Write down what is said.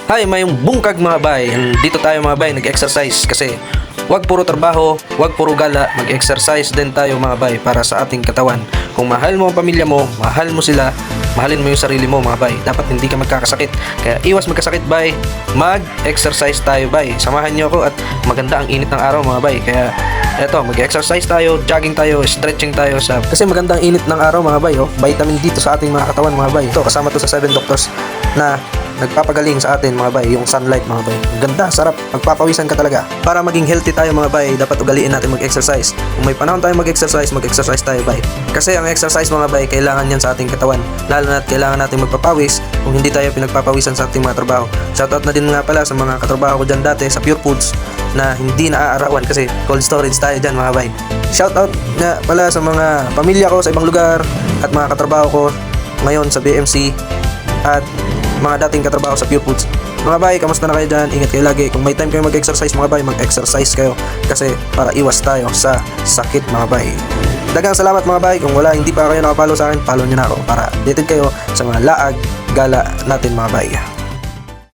Hay, may bungkag mga bay. Dito tayo mga bay, nag-exercise kasi wag puro trabaho, wag puro gala, mag-exercise din tayo mga bay para sa ating katawan. Kung mahal mo ang pamilya mo, mahal mo sila, mahalin mo yung sarili mo mga bay. Dapat hindi ka magkakasakit. Kaya iwas magkasakit bay, mag-exercise tayo bay. Samahan niyo ako at maganda ang init ng araw mga bay. Kaya eto, mag-exercise tayo, jogging tayo, stretching tayo kasi magandang init ng araw mga bay. Vitamin dito sa ating mga katawan mga bay. Ito, kasama to sa 7 doctors na nagpapagaling sa atin mga bay, yung sunlight mga bay. Ganda, sarap, magpapawisan ka talaga. Para maging healthy tayo mga bay, dapat ugaliin natin mag-exercise. Kung may panahon tayo mag-exercise tayo bay. Kasi ang exercise mga bay, kailangan yan sa ating katawan. Lalo na kailangan natin magpapawis kung hindi tayo pinagpapawisan sa ating mga trabaho. Shoutout na din nga pala sa mga katrabaho ko dyan dati sa Pure Foods na hindi naaarawan kasi cold storage tayo dyan mga bay. Shoutout nga pala sa mga pamilya ko sa ibang lugar at mga katrabaho ko ngayon sa BMC at mga dating katrabaho sa Pure Foods. Mga bay, kamusta na kayo dyan? Ingat kayo lagi. Kung may time kayo mag-exercise mga bay, mag-exercise kayo kasi para iwas tayo sa sakit mga bay. Dagang salamat mga bay. Kung hindi pa kayo nakapalo sa akin, follow nyo na ako para updated kayo sa mga laag, gala natin mga bay.